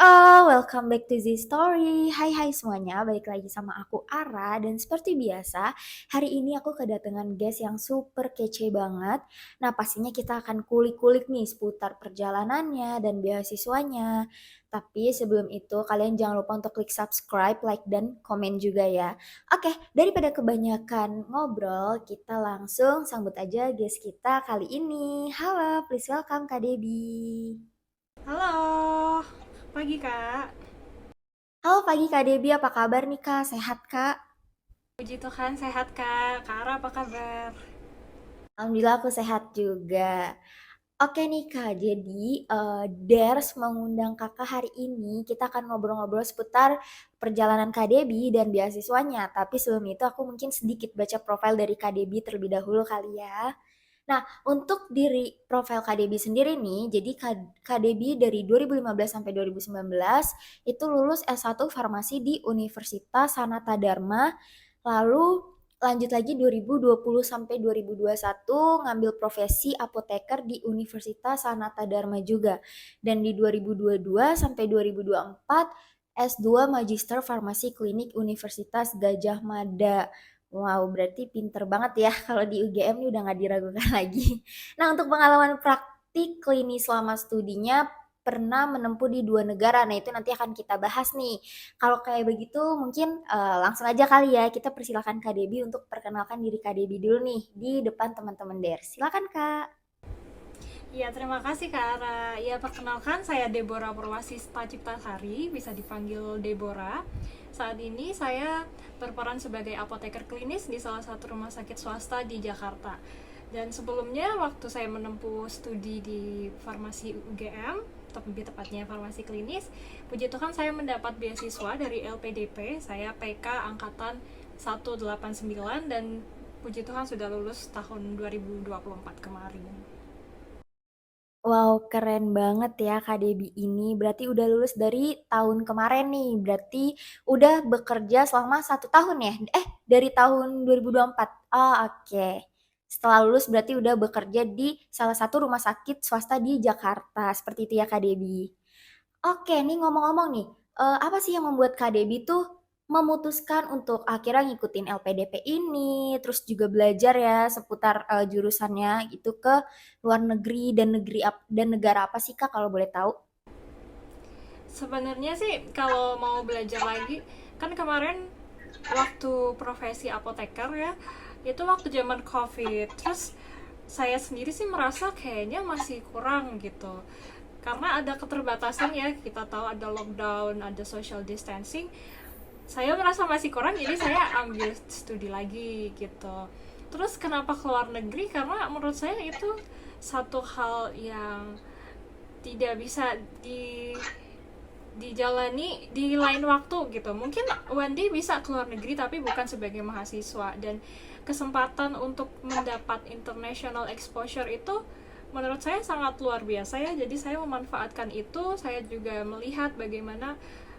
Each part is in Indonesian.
Welcome back to Z Story. Hai semuanya, balik lagi sama aku Ara dan seperti biasa, hari ini aku kedatangan guest yang super kece banget. Nah, pastinya kita akan kulik-kulik nih seputar perjalanannya dan beasiswanya. Tapi sebelum itu, kalian jangan lupa untuk klik subscribe, like, dan komen juga ya. Oke, daripada kebanyakan ngobrol, kita langsung sambut aja guest kita kali ini. Halo, please welcome Kak Debbie. Halo, pagi Kak. Halo pagi Kak Debbie, apa kabar nih Kak? Sehat Kak? Puji Tuhan sehat Kak. Kak Ara apa kabar? Alhamdulillah aku sehat juga. Oke nih Kak, jadi Ders mengundang Kakak hari ini. Kita akan ngobrol-ngobrol seputar perjalanan Kak Debbie dan beasiswanya. Tapi sebelum itu aku mungkin sedikit baca profil dari Kak Debbie terlebih dahulu kali ya. Nah, untuk diri profil Kak Debbie sendiri nih, jadi Kak Debbie dari 2015 sampai 2019 itu lulus S1 Farmasi di Universitas Sanata Dharma, lalu lanjut lagi 2020 sampai 2021 ngambil profesi apoteker di Universitas Sanata Dharma juga. Dan di 2022 sampai 2024 S2 Magister Farmasi Klinik Universitas Gajah Mada. Wow, berarti pinter banget ya kalau di UGM ini udah nggak diragukan lagi. Nah, untuk pengalaman praktik klinis selama studinya pernah menempuh di dua negara. Nah, itu nanti akan kita bahas nih. Kalau kayak begitu mungkin langsung aja kali ya kita persilakan Kak Debbie untuk perkenalkan diri Kak Debbie dulu nih di depan teman-teman DER. Silakan Kak. Ya, terima kasih Kak Ara. Ya, perkenalkan saya Deborah Purwasista Ciptasari, bisa dipanggil Deborah. Saat ini saya berperan sebagai apoteker klinis di salah satu rumah sakit swasta di Jakarta. Dan sebelumnya waktu saya menempuh studi di farmasi UGM, lebih tepatnya farmasi klinis, puji Tuhan saya mendapat beasiswa dari LPDP, saya PK angkatan 189 dan puji Tuhan sudah lulus tahun 2024 kemarin. Wow, keren banget ya Kak Debbie ini. Berarti udah lulus dari tahun kemarin nih. Berarti udah bekerja selama 1 tahun ya? Dari tahun 2024. Oh, oke. Setelah lulus berarti udah bekerja di salah satu rumah sakit swasta di Jakarta. Seperti itu ya Kak Debbie. Oke, nih ngomong-ngomong nih, apa sih yang membuat Kak Debbie tuh memutuskan untuk akhirnya ngikutin LPDP ini, terus juga belajar ya seputar jurusannya gitu ke luar negeri dan dan negara apa sih Kak kalau boleh tahu? Sebenarnya sih kalau mau belajar lagi, kan kemarin waktu profesi apoteker ya, itu waktu zaman COVID. Terus saya sendiri sih merasa kayaknya masih kurang gitu. Karena ada keterbatasan ya, kita tahu ada lockdown, ada social distancing. Saya merasa masih kurang, jadi saya ambil studi lagi gitu. Terus kenapa keluar negeri? Karena menurut saya itu satu hal yang tidak bisa dijalani di lain waktu gitu. Mungkin Wendy bisa keluar negeri tapi bukan sebagai mahasiswa, dan kesempatan untuk mendapat international exposure itu menurut saya sangat luar biasa ya. Jadi saya memanfaatkan itu. Saya juga melihat bagaimana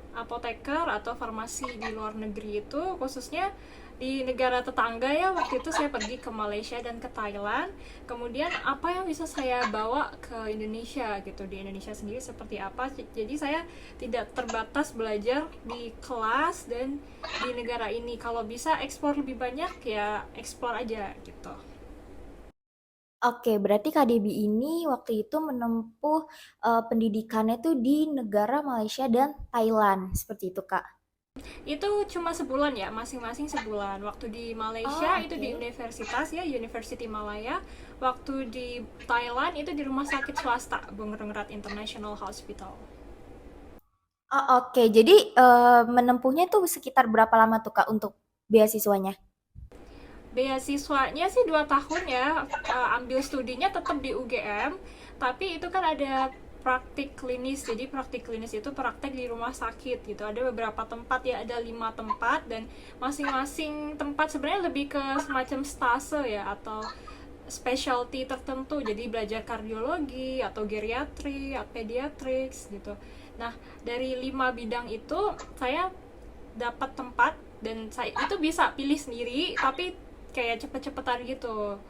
apoteker atau farmasi di luar negeri itu, khususnya di negara tetangga ya. Waktu itu saya pergi ke Malaysia dan ke Thailand. Kemudian apa yang bisa saya bawa ke Indonesia gitu, di Indonesia sendiri seperti apa. Jadi saya tidak terbatas belajar di kelas dan di negara ini. Kalau bisa ekspor lebih banyak ya ekspor aja gitu. Oke, berarti Kak Debbie ini waktu itu menempuh pendidikannya tuh di negara Malaysia dan Thailand, seperti itu Kak. Itu cuma sebulan ya, masing-masing sebulan. Waktu di Malaysia Oh, itu oke. di universitas ya, University Malaya. Waktu di Thailand itu di rumah sakit swasta, Bumrungrad International Hospital. Oh, oke. Jadi menempuhnya tuh sekitar berapa lama tuh Kak untuk beasiswanya? Beasiswanya sih 2 tahun ya. Ambil studinya tetap di UGM, tapi itu kan ada praktik klinis. Jadi praktik klinis itu praktek di rumah sakit gitu. Ada beberapa tempat ya, ada 5 tempat, dan masing-masing tempat sebenarnya lebih ke semacam stase ya, atau specialty tertentu. Jadi belajar kardiologi atau geriatri atau pediatrics gitu. Nah, dari 5 bidang itu saya dapat tempat, dan saya itu bisa pilih sendiri, tapi kayak cepet-cepetan gitu.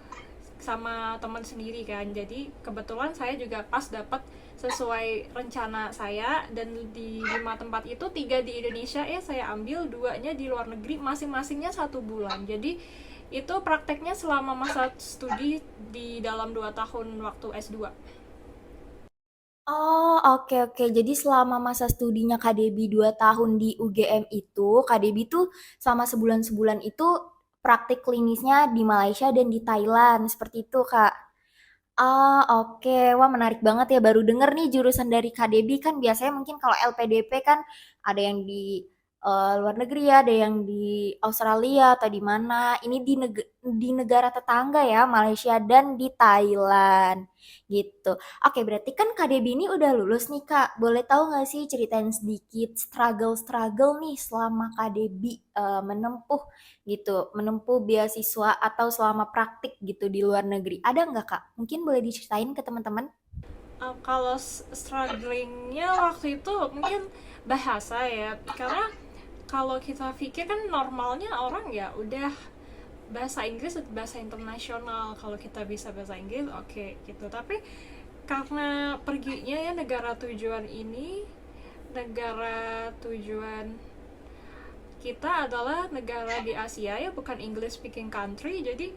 sama teman sendiri kan. Jadi kebetulan saya juga pas dapat sesuai rencana saya, dan di 5 tempat itu 3 di Indonesia ya saya ambil, 2-nya di luar negeri, masing-masingnya 1 bulan. Jadi itu prakteknya selama masa studi di dalam 2 tahun waktu S2. Oh, oke oke. Jadi selama masa studinya Kak Debi 2 tahun di UGM itu, Kak Debi tuh selama sebulan-sebulan itu praktik klinisnya di Malaysia dan di Thailand. Seperti itu, Kak. Ah, oke. Wah, menarik banget ya. Baru denger nih jurusan dari KDB. Kan biasanya mungkin kalau LPDP kan ada yang di luar negeri ya, ada yang di Australia atau di mana. Ini di negara tetangga ya, Malaysia dan di Thailand gitu. Oke, berarti kan KDB ini udah lulus nih, Kak. Boleh tahu nggak sih ceritain sedikit struggle-struggle nih selama KDB menempuh gitu, menempuh beasiswa atau selama praktik gitu di luar negeri. Ada nggak Kak? Mungkin boleh diceritain ke teman-teman? Kalau strugglingnya waktu itu mungkin bahasa ya, karena kalau kita pikir kan normalnya orang ya udah bahasa Inggris bahasa internasional, kalau kita bisa bahasa Inggris oke gitu. Tapi karena perginya ya negara tujuan ini, negara tujuan kita adalah negara di Asia ya, bukan English speaking country, jadi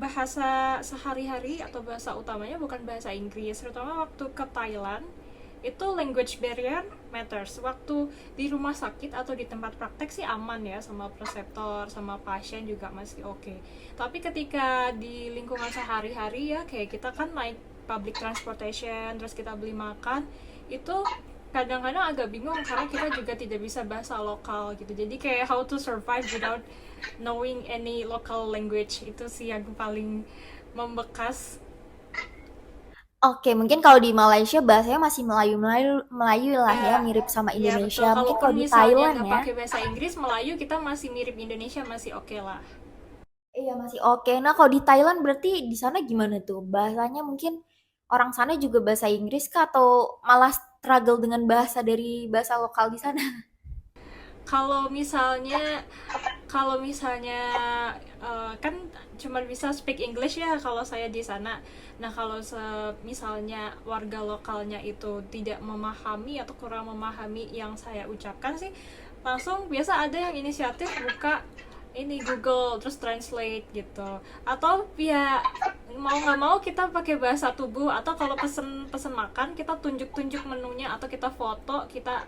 bahasa sehari-hari atau bahasa utamanya bukan bahasa Inggris. Terutama waktu ke Thailand itu language barrier matters. Waktu di rumah sakit atau di tempat praktek sih aman ya, sama preseptor sama pasien juga masih oke. Tapi ketika di lingkungan sehari-hari ya, kayak kita kan naik public transportation terus kita beli makan, itu kadang-kadang agak bingung karena kita juga tidak bisa bahasa lokal gitu. Jadi kayak how to survive without knowing any local language, itu sih yang paling membekas. Oke, mungkin kalau di Malaysia bahasanya masih Melayu-Melayu Melayu lah ya, Ya, mirip sama ya betul. Indonesia. Mungkin Kalaupun kalau di misalnya Thailand nggak ya, pakai bahasa Inggris, Melayu kita masih mirip Indonesia, masih oke lah. iya masih oke. Nah, kalau di Thailand berarti di sana gimana tuh? Bahasanya mungkin orang sana juga bahasa Inggris kah atau malah struggle dengan bahasa dari bahasa lokal di sana? Kalau misalnya kalau misalnya kan cuma bisa speak English ya kalau saya di sana. Nah, kalau misalnya warga lokalnya itu tidak memahami atau kurang memahami yang saya ucapkan sih, langsung biasa ada yang inisiatif buka ini Google terus translate gitu. Atau ya mau nggak mau kita pakai bahasa tubuh, atau kalau pesen pesen makan kita tunjuk-tunjuk menunya atau kita foto, kita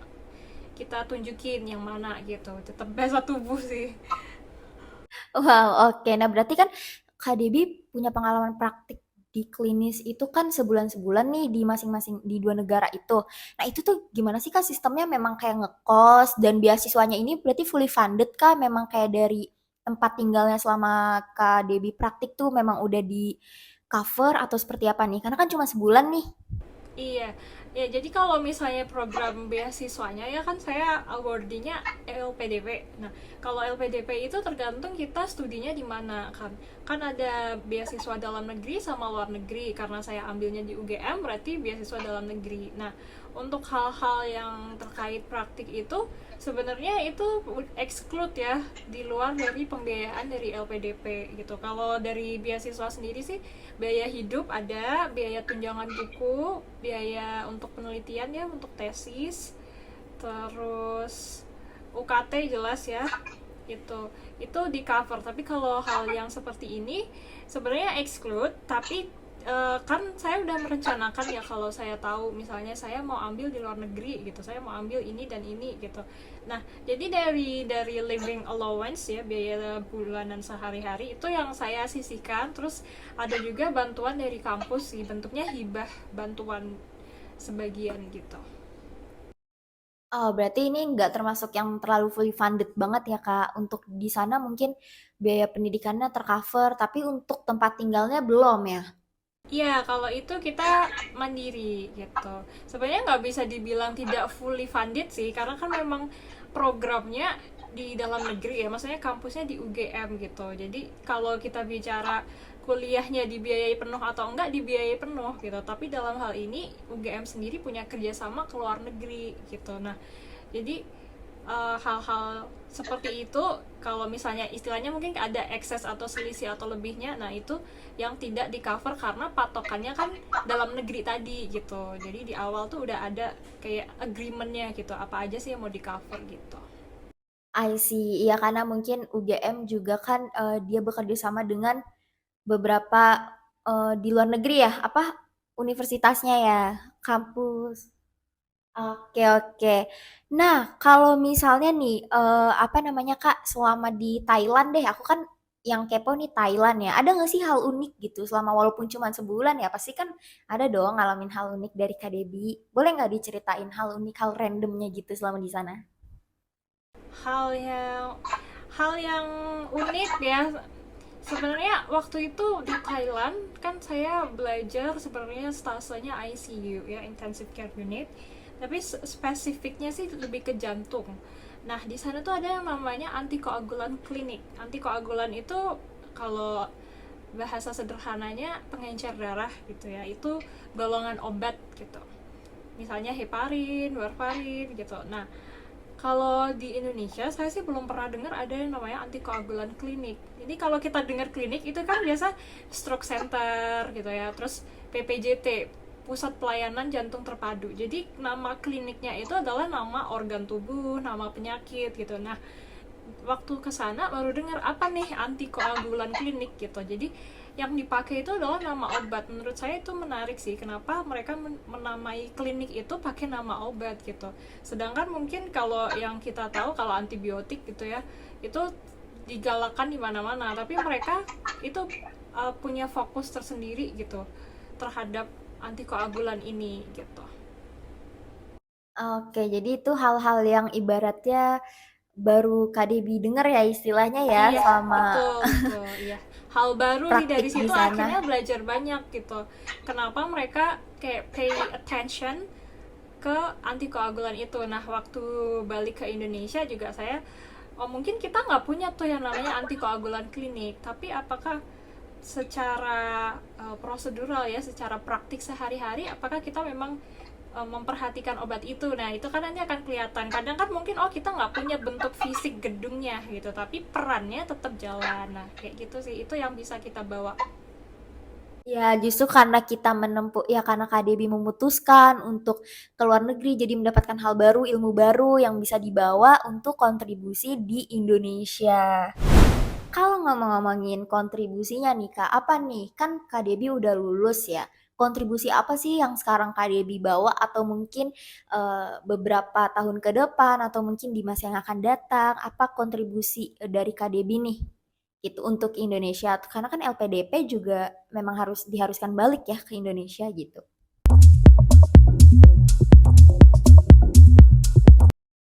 kita tunjukin yang mana gitu. Tetap bahasa tubuh sih. Wow, oke. Nah, berarti kan Kak Debi punya pengalaman praktik di klinis itu kan sebulan-sebulan nih di masing-masing di 2 negara itu. Nah, itu tuh gimana sih Kak sistemnya? Memang kayak ngekos dan beasiswanya ini berarti fully funded Kak? Memang kayak dari tempat tinggalnya selama Kak Debi praktik tuh memang udah di cover atau seperti apa nih? Karena kan cuma sebulan nih. Iya, ya jadi kalau misalnya program beasiswanya ya kan saya awardingnya LPDP. Nah, kalau LPDP itu tergantung kita studinya di mana kan. Kan ada beasiswa dalam negeri sama luar negeri. Karena saya ambilnya di UGM berarti beasiswa dalam negeri. Nah, untuk hal-hal yang terkait praktik itu sebenarnya itu exclude ya, di luar dari pembiayaan dari LPDP gitu. Kalau dari beasiswa sendiri sih biaya hidup ada, biaya tunjangan buku, biaya untuk penelitian ya, untuk tesis, terus UKT jelas ya, itu di cover. Tapi kalau hal yang seperti ini sebenarnya exclude, tapi kan saya udah merencanakan ya, kalau saya tahu misalnya saya mau ambil di luar negeri gitu, saya mau ambil ini dan ini gitu. Nah, jadi dari living allowance ya, biaya bulanan sehari-hari itu yang saya sisihkan. Terus ada juga bantuan dari kampus sih, bentuknya hibah bantuan sebagian gitu. Oh, berarti ini nggak termasuk yang terlalu fully funded banget ya, Kak. Untuk di sana mungkin biaya pendidikannya tercover, tapi untuk tempat tinggalnya belum ya. Iya, kalau itu kita mandiri gitu. Sebenarnya nggak bisa dibilang tidak fully funded sih, karena kan memang programnya di dalam negeri ya, maksudnya kampusnya di UGM gitu. Jadi kalau kita bicara kuliahnya dibiayai penuh atau enggak, dibiayai penuh gitu. Tapi dalam hal ini UGM sendiri punya kerjasama ke luar negeri gitu. Nah, jadi hal-hal seperti itu, kalau misalnya istilahnya mungkin ada excess atau selisih atau lebihnya, nah itu yang tidak di cover karena patokannya kan dalam negeri tadi gitu. Jadi di awal tuh udah ada kayak agreementnya gitu, apa aja sih yang mau di cover gitu. I see, iya karena mungkin UGM juga kan dia bekerja sama dengan beberapa di luar negeri ya, apa universitasnya ya, kampus. Oke oke. Nah, kalau misalnya nih, apa namanya Kak, selama di Thailand deh, aku kan yang kepo nih Thailand ya. Ada nggak sih hal unik gitu selama walaupun cuma sebulan ya, pasti kan ada dong ngalamin hal unik dari Kak Debbie. Boleh nggak diceritain hal unik, hal randomnya gitu selama di sana? hal yang hal yang unik ya, sebenarnya waktu itu di Thailand kan saya belajar sebenarnya stasenya ICU ya, intensive care unit, tapi spesifiknya sih lebih ke jantung. Nah di sana tuh ada yang namanya antikoagulan klinik. Antikoagulan itu kalau bahasa sederhananya pengencer darah gitu ya, itu golongan obat gitu, misalnya heparin, warfarin gitu. Nah kalau di Indonesia saya sih belum pernah dengar ada yang namanya antikoagulan klinik. Jadi kalau kita dengar klinik itu kan biasa stroke center gitu ya, terus PPJT, pusat pelayanan jantung terpadu. Jadi nama kliniknya itu adalah nama organ tubuh, nama penyakit gitu. Nah waktu ke sana baru dengar apa nih antikoagulan klinik gitu. Jadi yang dipakai itu adalah nama obat. Menurut saya itu menarik sih, kenapa mereka menamai klinik itu pakai nama obat gitu. Sedangkan mungkin kalau yang kita tahu kalau antibiotik gitu ya, itu digalakan di mana-mana, tapi mereka itu punya fokus tersendiri gitu terhadap antikoagulan ini gitu. Oke, jadi itu hal-hal yang ibaratnya baru Kak Debbie denger ya istilahnya ya Iya, selama betul, betul, iya. Hal baru nih praktik dari di situ sana. akhirnya belajar banyak gitu. Kenapa mereka kayak pay attention ke antikoagulan itu. Nah, waktu balik ke Indonesia juga saya, oh mungkin kita nggak punya tuh yang namanya antikoagulan klinik, tapi apakah secara prosedural ya, secara praktik sehari-hari, apakah kita memang memperhatikan obat itu. Nah itu kan nanti akan kelihatan, kadang kan mungkin oh kita nggak punya bentuk fisik gedungnya gitu, tapi perannya tetap jalan. Nah kayak gitu sih, itu yang bisa kita bawa. Ya, justru karena kita menempuh, ya karena Kak Debbie memutuskan untuk ke luar negeri, jadi mendapatkan hal baru, ilmu baru yang bisa dibawa untuk kontribusi di Indonesia. Kalau ngomong-ngomongin kontribusinya nih Kak, apa nih? Kan Kak Debbie udah lulus ya. Kontribusi apa sih yang sekarang Kak Debbie bawa atau mungkin beberapa tahun ke depan atau mungkin di masa yang akan datang, apa kontribusi dari Kak Debbie nih? Gitu untuk Indonesia. Karena kan LPDP juga memang harus diharuskan balik ya ke Indonesia gitu.